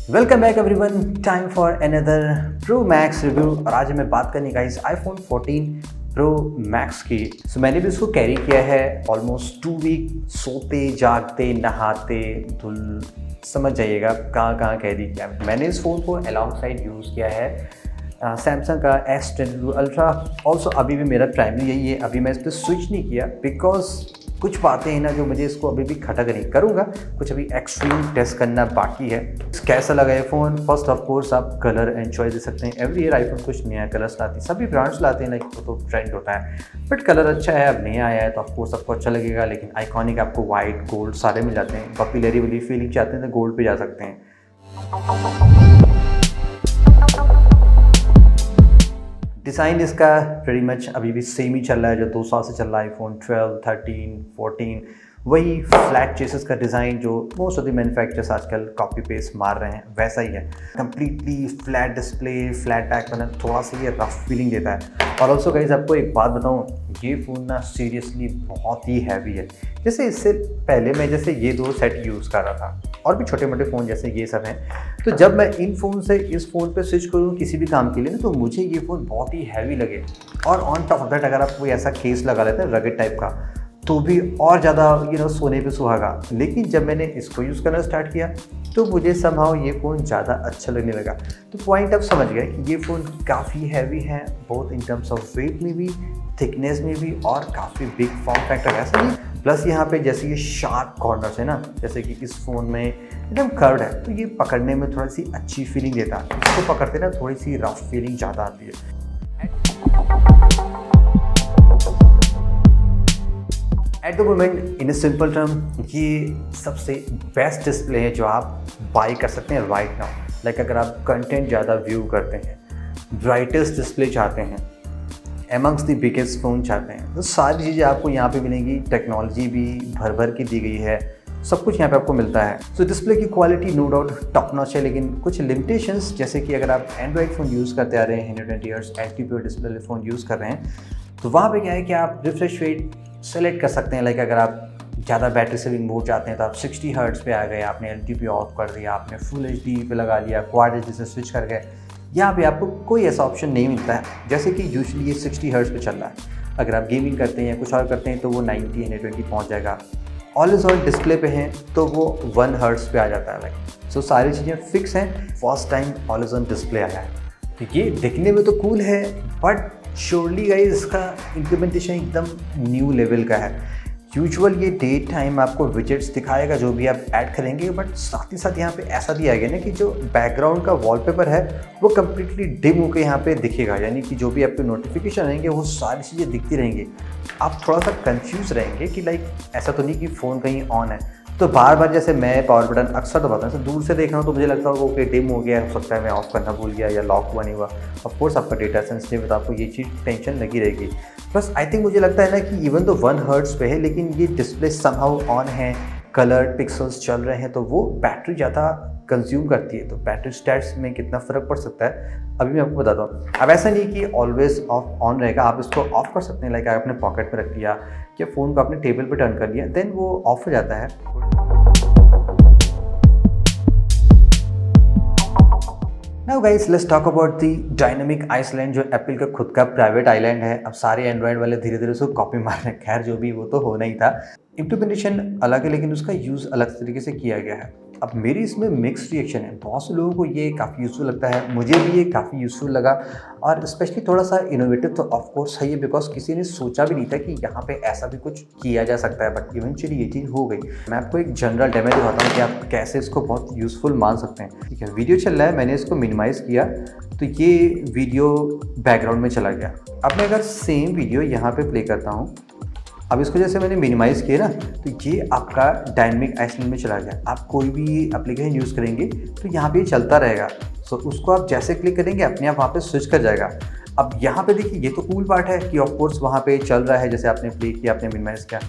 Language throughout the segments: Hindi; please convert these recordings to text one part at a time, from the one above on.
Welcome back everyone, time for another pro max review. और आज हमें बात करनी गाइस आईफोन 14 प्रो मैक्स की। मैंने भी इसको कैरी किया है ऑलमोस्ट 2 वीक, सोते जागते नहाते धुल, समझ जाइएगा कहाँ कहाँ कैरी किया। मैंने इस फ़ोन को अलॉन्ग साइड यूज़ किया है सैमसंग का S22 अल्ट्रा। ऑल्सो अभी भी मेरा प्राइमरी यही है, अभी मैं इस पर स्विच नहीं किया बिकॉज कुछ बातें हैं ना जो मुझे इसको अभी भी खटक नहीं करूँगा, कुछ अभी एक्सट्रीम टेस्ट करना बाकी है। कैसा लगा ये फ़ोन? फर्स्ट ऑफ कोर्स आप कलर एंजॉय दे सकते हैं। एवरी ईयर आईफोन कुछ नया कलर्स लाती है, सभी ब्रांड्स लाते हैं, लाइक वो तो ट्रेंड होता है। बट कलर अच्छा है, अब नया आया है तो ऑफकोर्स आपको अच्छा लगेगा। लेकिन आइकॉनिक आपको वाइट गोल्ड सारे मिल जाते हैं। पॉपुलरी वाली फीलिंग चाहते हैं तो गोल्ड पे जा सकते हैं। डिज़ाइन इसका प्रेटी मच अभी भी सेम ही चल रहा है जो 2 साल से चल रहा है आईफोन 12, 13, 14। वही फ्लैट चेसेस का डिज़ाइन जो मोस्ट ऑफ द मैन्युफैक्चरर्स आजकल कॉपी पेस्ट मार रहे हैं वैसा ही है। Completely flat display, flat back panel, थोड़ा सा ये रफ फीलिंग देता है। और ऑल्सो गाइस आपको एक बात बताऊँ, ये फ़ोन ना सीरियसली बहुत ही हैवी है। जैसे इससे पहले मैं जैसे ये 2 सेट यूज़ कर रहा था और भी छोटे मोटे फ़ोन जैसे ये सब हैं, तो जब मैं इन फ़ोन से इस फ़ोन पे स्विच करूँ किसी भी काम के लिए ना, तो मुझे ये फ़ोन बहुत ही हैवी लगे। और ऑन टॉप ऑफ दैट अगर आप कोई ऐसा केस लगा लेते हैं रगड़ टाइप का, तो भी और ज़्यादा सोने पे सुहागा। लेकिन जब मैंने इसको यूज़ करना स्टार्ट किया तो मुझे समहाउ ये फ़ोन ज़्यादा अच्छा लगने लगा। तो पॉइंट अब समझ गए कि ये फ़ोन काफ़ी हैवी है, both in terms of weight में भी, थिकनेस में भी, और काफ़ी बिग फॉर्म फैक्टर ऐसा नहीं। प्लस यहाँ पे जैसे ये शार्प कॉर्नर्स है ना, जैसे कि इस फ़ोन में एकदम कर्व्ड है, तो ये पकड़ने में थोड़ी सी अच्छी फीलिंग देता है। इसको पकड़ते ना थोड़ी सी रफ फीलिंग ज़्यादा आती है। At the moment in a simple term ये सबसे बेस्ट डिस्प्ले है जो आप बाई कर सकते हैं राइट नाउ। लाइक अगर आप कंटेंट ज़्यादा व्यू करते हैं, ब्राइटेस्ट डिस्प्ले चाहते हैं, एमंग्स द बिगेस्ट फ़ोन चाहते हैं, तो सारी चीज़ें आपको यहाँ पे मिलेंगी। टेक्नोलॉजी भी भर भर की दी गई है, सब कुछ यहाँ पे आपको मिलता है। सो डिस्प्ले की quality no doubt top notch है, लेकिन कुछ लिमिटेशंस जैसे कि अगर आप एंड्रॉइड फ़ोन यूज़ करते आ रहे हैं, 120 hertz LTPO display phone use कर रहे हैं, तो वहाँ पे क्या है कि आप रिफ्रेश रेट सेलेक्ट कर सकते हैं। लाइक अगर आप ज़्यादा बैटरी सेविंग मोड चाहते हैं तो आप 60 हर्ट्ज़ पे आ गए, आपने LTPO ऑफ कर दिया, आपने फुल HD पे लगा लिया, क्वाड HD से स्विच कर गए। यहाँ पे आपको कोई ऐसा ऑप्शन नहीं मिलता है जैसे कि यूजुअली ये 60 हर्ट्ज़ पे चल रहा है। अगर आप गेमिंग करते हैं या कुछ और करते हैं तो वो 90 120 पहुँच जाएगा। ऑलवेज ऑन डिस्प्ले पे हैं तो वो 1 हर्ट्ज़ पे आ जाता है। लाइक सो सारी चीज़ें फिक्स हैं। First time always on display आया है, तो ये दिखने में तो कूल है, बट श्योरली गाइस इसका इम्प्लीमेंटेशन एकदम न्यू लेवल का है। यूजुअल ये डे टाइम आपको विजेट्स दिखाएगा जो भी आप ऐड करेंगे, बट साथ ही साथ यहाँ पे ऐसा दिया गया ना कि जो बैकग्राउंड का वॉलपेपर है वो कम्प्लीटली डिम होकर यहाँ पे दिखेगा। यानी कि जो भी आपके नोटिफिकेशन रहेंगे वो सारी चीज़ें दिखती रहेंगी। आप थोड़ा सा कंफ्यूज रहेंगे कि लाइक ऐसा तो नहीं कि फ़ोन कहीं ऑन है, तो बार बार जैसे मैं पावर बटन अक्सर दबाता हूँ, दूर से देख रहा हूँ तो मुझे लगता होगा ओके डिम हो गया, हो सकता है मैं ऑफ करना भूल गया या लॉक हुआ नहीं हुआ। ऑफ कोर्स आपका डेटा सेंसिटिव है तो आपको ये चीज़ टेंशन लगी रहेगी। प्लस आई थिंक मुझे लगता है ना कि इवन तो 1 हर्ट्ज़ पे है लेकिन ये डिस्प्ले समहाउ ऑन है, कलर्ड पिक्सल्स चल रहे हैं, तो वो बैटरी ज़्यादा कंज्यूम करती है। तो बैटरी स्टैट्स में कितना फ़र्क पड़ सकता है अभी मैं आपको बताता हूँ। अब ऐसा नहीं कि ऑलवेज ऑफ ऑन रहेगा, आप इसको ऑफ कर सकते हैं। लाइक आप अपने पॉकेट में रख दिया या फ़ोन को अपने टेबल पर टर्न कर लिया, देन वो ऑफ हो जाता है। Now guys let's talk about the dynamic island, जो एप्पल का खुद का प्राइवेट आइलैंड है। अब सारे एंड्रॉयड वाले धीरे धीरे उसको कॉपी मार रहे हैं, खैर जो भी वो तो होना ही था। इम्प्लीमेंटेशन अलग है लेकिन उसका यूज़ अलग तरीके से किया गया है। अब मेरी इसमें मिक्स्ड रिएक्शन है। बहुत से लोगों को ये काफ़ी यूज़फुल लगता है, मुझे भी ये काफ़ी यूज़फुल लगा, और स्पेशली थोड़ा सा इनोवेटिव तो ऑफ कोर्स है ये, बिकॉज किसी ने सोचा भी नहीं था कि यहाँ पे ऐसा भी कुछ किया जा सकता है। बट इवेंचुअली ये चीज़ हो गई। मैं आपको एक जनरल डेमो दिखाता हूँ कि आप कैसे इसको बहुत यूज़फुल मान सकते हैं। ठीक है, वीडियो चल रहा है, मैंने इसको मिनिमाइज़ किया तो ये वीडियो बैकग्राउंड में चला गया। अब मैं अगर सेम वीडियो यहाँ पे प्ले करता हूँ, अब इसको जैसे मैंने मिनिमाइज़ किया ना, तो ये आपका डायनामिक आइसलैंड में चला गया। आप कोई भी एप्लीकेशन यूज़ करेंगे तो यहाँ पे चलता रहेगा। सो उसको आप जैसे क्लिक करेंगे अपने आप वहाँ पे स्विच कर जाएगा। अब यहाँ पे देखिए ये तो कूल पार्ट है कि ऑफ कोर्स वहाँ पे चल रहा है, जैसे आपने प्ले किया, आपने मिनिमाइज़ किया।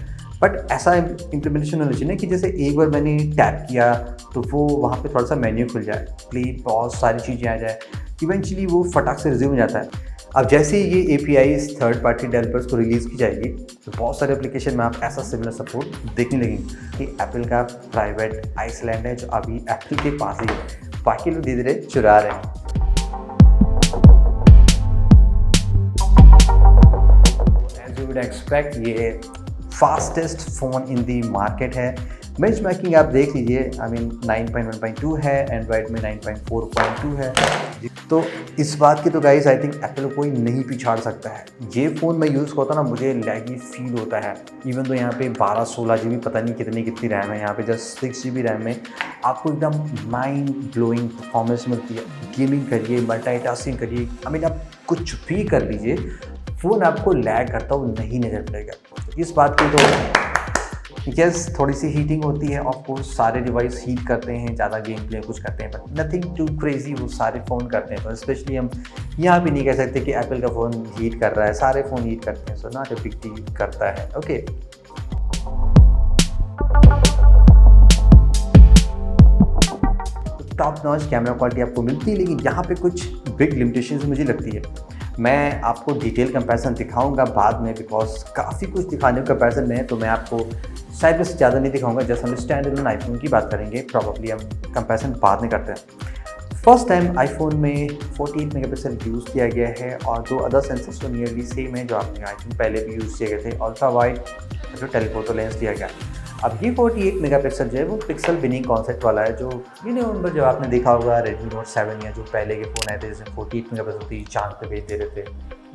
बट ऐसा इम्प्लीमेंटेशन होना चाहिए कि जैसे एक बार मैंने टैप किया तो वो वहाँ पे थोड़ा सा मेन्यू खुल जाए, प्ले पॉज सारी चीज़ें आ जाए, इवेंचुअली वो फटाक से रिज्यूम हो जाता है। अब जैसे ही ये APIs थर्ड पार्टी डेवलपर्स को रिलीज़ की जाएगी तो बहुत सारे एप्लीकेशन में आप ऐसा सिमिलर सपोर्ट देखने लगेंगे कि एप्पल का प्राइवेट आइसलैंड है जो अभी एप्पल के पास ही है। बाकी लोग धीरे धीरे चुरा रहे हैं। As you would expect, ये फास्टेस्ट फ़ोन इन दी मार्केट है। बेंचमार्किंग आप देख लीजिए, आई मीन 9.1.2 है, एंड्रॉयड में 9.4.2 है। तो इस बात की तो गाइस आई थिंक एप्पल को कोई नहीं पिछाड़ सकता है। ये फ़ोन मैं यूज़ करता ना, मुझे लैगी फील होता है। इवन तो यहाँ पे 12-16 GB पता नहीं कितनी रैम है, यहाँ पे जस्ट 6 GB रैम में आपको एकदम माइंड ब्लोइंग परफॉर्मेंस मिलती है। गेमिंग करिए, मल्टीटास्किंग करिए, आई मीन आप कुछ भी कर लीजिए, फ़ोन आपको लैग करता हुआ नहीं नज़र पड़ेगा। इस बात की तो यस थोड़ी सी हीटिंग होती है, ऑफ कोर्स सारे डिवाइस हीट करते हैं, ज़्यादा गेम प्ले कुछ करते हैं, बट नथिंग टू क्रेजी, वो सारे फ़ोन करते हैं। तो स्पेशली हम यहाँ भी नहीं कह सकते कि एप्पल का फ़ोन हीट कर रहा है, सारे फ़ोन हीट करते हैं, so not a big deal करता है। Okay, top notch camera quality आपको मिलती है, लेकिन यहाँ पे कुछ बिग लिमिटेशंस मुझे लगती है। मैं आपको डिटेल कंपैरिजन दिखाऊंगा बाद में, बिकॉज काफ़ी कुछ दिखाने का कंपैरिजन में है, तो मैं आपको शायद में ज़्यादा नहीं दिखाऊंगा। जैसे हम स्टैंड एलोन आईफोन की बात करेंगे, प्रॉब्ली हम कंपैरिजन बाद में करते हैं। फर्स्ट टाइम आईफोन में 48 मेगापिक्सल यूज़ किया गया है, और 2 अदर सेंसर्स तो नियरली सेम है जो आपने आईफोन पहले भी यूज़ किए गए थे। अल्ट्रा वाइड जो टेलीफोटो लेंस दिया गया। अब ये 48 मेगापिक्सल जो है वो पिक्सल बिनिंग कॉन्सेप्ट वाला है, जो मिनिमम पर जब आपने देखा होगा Redmi Note 7 या जो पहले के फ़ोन आए थे जिसमें 48 मेगापिक्सल थी, चांद पे भेज दे रहे थे,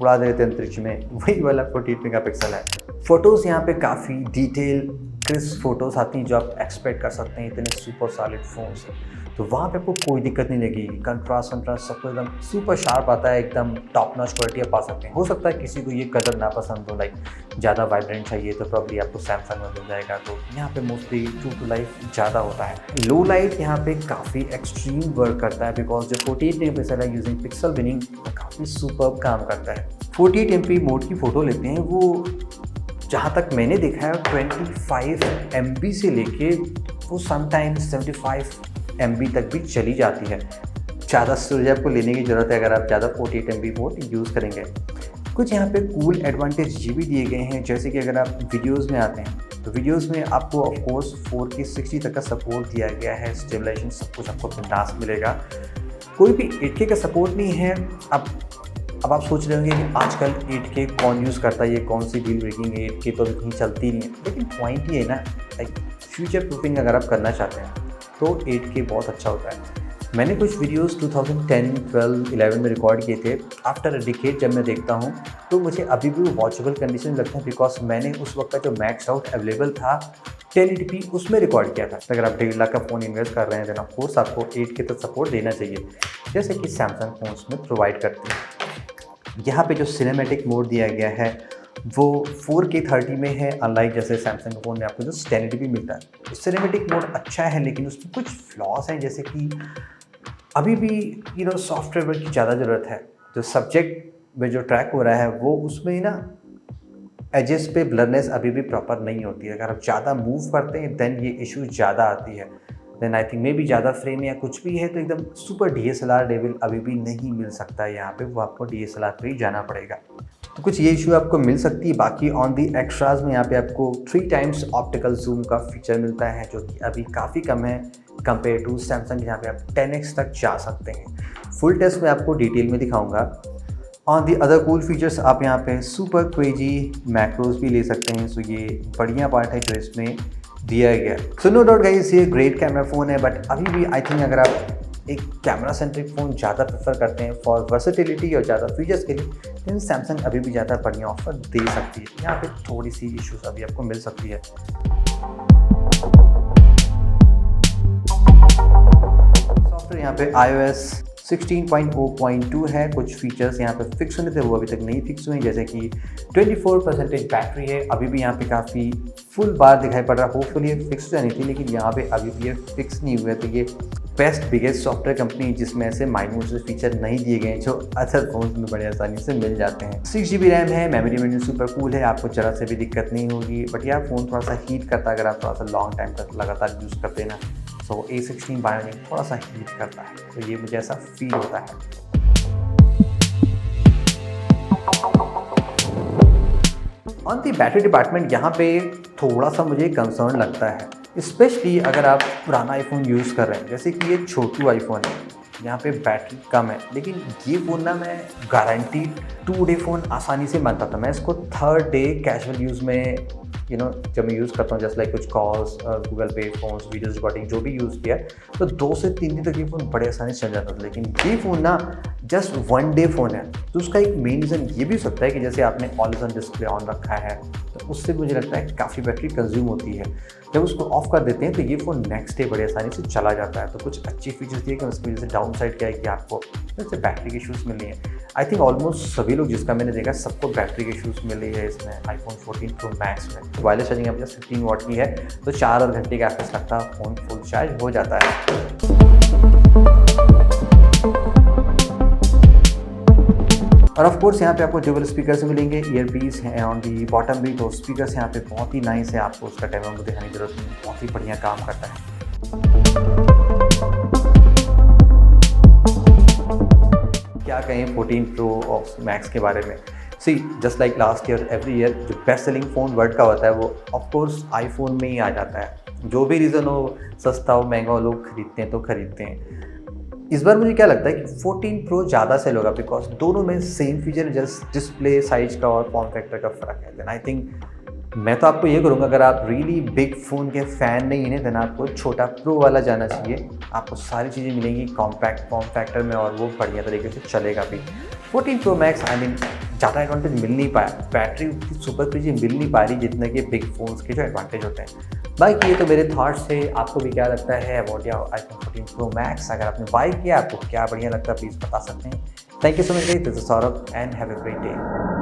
उड़ा दे रहे थे अंतरिक्ष में, वही वाला 48 मेगापिक्सल है। फ़ोटोज़ यहाँ पे काफ़ी डिटेल क्रिस्प फ़ोटोज़ आती हैं जो आप एक्सपेक्ट कर सकते हैं इतने सुपर सॉलिड फ़ोन से। तो वहाँ पे आपको कोई दिक्कत नहीं लगेगी। कंट्रास्ट सबको एकदम सुपर शार्प आता है, एकदम टॉप नॉच क्वालिटी आप पा सकते हैं। हो सकता है किसी को ये कलर ना पसंद हो, लाइक ज़्यादा वाइब्रेंट चाहिए, तो प्रॉब्ली आपको सैमसंग में मिल जाएगा। तो यहाँ पे मोस्टली ट्रू टू लाइफ ज़्यादा होता है। लो लाइट यहाँ पे काफ़ी एक्सट्रीम वर्क करता है, बिकॉज जो 48 मेगापिक्सल है यूजिंग पिक्सल बिनिंग काफ़ी सुपर्ब काम करता है। 48 MP मोड की फ़ोटो लेते हैं, वो जहाँ तक मैंने देखा है 25 MB से लेके वो समटाइम्स 75 MB तक भी चली जाती है। ज़्यादा स्टोरेज आपको लेने की ज़रूरत है अगर आप ज़्यादा 48 MB मोड यूज़ करेंगे। कुछ यहाँ पे कूल एडवांटेज ये भी दिए गए हैं, जैसे कि अगर आप वीडियोज़ में आते हैं तो वीडियोज़ में आपको ऑफकोर्स 4K 60 तक का सपोर्ट दिया गया है। स्टेबलाइजेशन सब कुछ आपको बिंदास मिलेगा, कोई भी 8K का सपोर्ट नहीं है। अब आप सोच रहे होंगे कि आजकल 8K कौन यूज़ करता है, ये कौन सी डील ब्रेकिंग है, 8K तो अभी कहीं चलती नहीं है। लेकिन पॉइंट ये है ना, लाइक फ्यूचर प्रूफिंग अगर आप करना चाहते हैं तो 8K बहुत अच्छा होता है। मैंने कुछ वीडियोस 2010, 12, 11 में रिकॉर्ड किए थे। आफ्टर अ डिकेड जब मैं देखता हूँ तो मुझे अभी भी वॉचेबल कंडीशन लगता है, बिकॉज मैंने उस वक्त का जो मैक्स आउट अवेलेबल था 1080p उसमें रिकॉर्ड किया था। अगर आप 1.5 लाख का फ़ोन इन्वेस्ट कर रहे हैं देन ऑफ कोर्स आपको 8K तक सपोर्ट देना चाहिए, जैसे कि सैमसंग फ़ोन्स में प्रोवाइड करते हैं। यहाँ पे जो सिनेमैटिक मोड दिया गया है वो 4K 30 में है, अनलाइक जैसे सैमसंग फ़ोन में आपको जो 1080p मिलता है। सिनेमैटिक मोड अच्छा है, लेकिन उसमें कुछ फ्लॉस हैं, जैसे कि अभी भी सॉफ्टवेयर की ज़्यादा ज़रूरत है। जो सब्जेक्ट में जो ट्रैक हो रहा है वो उसमें ना एजेस पे ब्लरनेस अभी भी प्रॉपर नहीं होती है। अगर आप ज़्यादा मूव करते हैं देन ये इशू ज़्यादा आती है। देन आई थिंक मे भी ज़्यादा फ्रेम या कुछ भी है तो एकदम सुपर DSLR लेवल अभी भी नहीं मिल सकता है यहाँ पे, वो आपको DSLR पे ही जाना पड़ेगा। तो कुछ ये इशू आपको मिल सकती है। बाकी ऑन दी एक्स्ट्राज में यहाँ पे आपको 3 टाइम्स ऑप्टिकल जूम का फीचर मिलता है, जो कि अभी काफ़ी कम है कंपेयर टू सैमसंग, जहाँ पे आप 10x तक जा सकते हैं। फुल टेस्ट में आपको डिटेल में दिखाऊंगा। On the other cool features आप यहाँ पे सुपर क्रेजी मैक्रोज भी ले सकते हैं, सो ये बढ़िया पार्ट है जो इसमें दिया गया। सो नो डाउट गाइस, ये ग्रेट कैमरा फ़ोन है, बट अभी भी आई थिंक अगर आप एक कैमरा सेंट्रिक फ़ोन ज़्यादा प्रेफर करते हैं फॉर वर्सेटिलिटी और ज़्यादा फीचर्स के लिए, तो सैमसंग अभी भी ज़्यादा बढ़िया ऑफर दे सकती है। यहाँ पे थोड़ी सी इश्यूज अभी आपको मिल सकती है। सॉफ्टवेयर यहाँ पे iOS 16.0.2 है। कुछ फीचर्स यहाँ पे फिक्स होने थे वो अभी तक नहीं फिक्स हुए, जैसे कि 24% बैटरी है। अभी भी यहाँ पे काफ़ी फुल बार दिखाई पड़ रहा है, होपफुली ये फिक्स जानी थी, लेकिन यहाँ पे अभी भी ये फिक्स नहीं हुआ है। तो ये बेस्ट बिगेस्ट सॉफ्टवेयर कंपनी जिसमें ऐसे माइन्यूट से फीचर नहीं दिए गए जो अदर फोन में बड़ी आसानी से मिल जाते हैं। 6 GB रैम है, मेमोरी में सुपर कूल है, आपको जरा से भी दिक्कत नहीं होगी। बट यार फ़ोन थोड़ा सा हीट करता है अगर आप थोड़ा सा लॉन्ग टाइम तक लगातार यूज़ करते हैं ना, सो A16 बायोनिक थोड़ा सा हीट करता है, तो ये मुझे ऐसा फील होता है। ऑन दी बैटरी डिपार्टमेंट यहाँ पे थोड़ा सा मुझे कंसर्न लगता है। स्पेशली अगर आप पुराना आईफोन यूज़ कर रहे हैं, जैसे कि ये छोटू आईफोन है, यहाँ पे बैटरी कम है, लेकिन ये फ़ोन ना मैं गारंटी 2 डे फ़ोन आसानी से मानता था। मैं इसको 3rd डे कैजुअल यूज़ में जब मैं यूज़ करता हूँ, जैसे लाइक कुछ कॉल्स, गूगल पे फ़ोन्स, वीडियोज़ रिकॉर्डिंग जो भी यूज़ किया है, तो 2 से 3 दिन तक ये फ़ोन बड़े आसानी से चल जाता था। लेकिन ये फ़ोन ना जस्ट 1 डे फ़ोन है, तो उसका एक मेन रीज़न ये भी हो सकता है कि जैसे आपने ऑलवेज ऑन डिस्प्ले ऑन रखा है, तो उससे मुझे लगता है काफ़ी बैटरी कंज्यूम होती है। जब उसको ऑफ कर देते हैं तो ये फ़ोन नेक्स्ट डे बड़े आसानी से चला जाता है। तो कुछ अच्छी फीचर्स दिए कि उसकी वजह से डाउन साइड क्या है कि आपको जैसे बैटरी के इशूज़ मिल रही हैं। आई थिंक ऑलमोस्ट सभी लोग जिसका मैंने देखा सबको बैटरी के इशूज़ मिले हैं इसमें आईफोन 14 प्रो मैक्स में। वायरलेस चार्जिंग आपके 15 वॉट की है, तो 4 घंटे के आसपास लगता है फ़ोन फुल चार्ज हो जाता है। और ऑफ कोर्स यहाँ पे आपको ड्यूअल स्पीकर्स मिलेंगे, ईयरपीस हैं ऑन दी बॉटम भी, तो स्पीकर्स यहाँ पे बहुत ही नाइस है, आपको उसका डेमो दिखाने की जरूरत नहीं, बहुत ही बढ़िया काम करता है। क्या कहें 14 प्रो और मैक्स के बारे में। See just like last year every year जो बेस्ट सेलिंग फ़ोन वर्ल्ड का होता है वो ऑफ कोर्स आईफोन में ही आ जाता है। जो भी रीज़न हो, सस्ता हो महंगा हो, लोग खरीदते हैं तो खरीदते हैं। इस बार मुझे क्या लगता है कि 14 प्रो ज़्यादा सेल होगा, बिकॉज दोनों में same feature, just display size का और फॉर्म फैक्टर का फ़र्क है। देन आई थिंक मैं तो आपको ये करूँगा, अगर आप रियली बिग फ़ोन के फ़ैन नहीं हैं देन आपको छोटा प्रो वाला जाना चाहिए। आपको सारी चीज़ें मिलेंगी कॉम्पैक्ट फॉर्म फैक्टर में और वो बढ़िया तरीके से चलेगा भी। 14 प्रो मैक्स आई मीन ज़्यादा एडवांटेज मिल नहीं पाया, बैटरी उतनी सुपर चीज़ें मिल नहीं पा रही जितने कि बिग फ़ोन्स के जो एडवांटेज होते हैं। बाकी ये तो मेरे थॉट्स थे, आपको भी क्या लगता है about your iPhone 14 pro max? अगर आपने बाय किया आपको क्या बढ़िया लगता है प्लीज़ बता सकते हैं। Thank you so much guys, this is Saurabh and have a great day.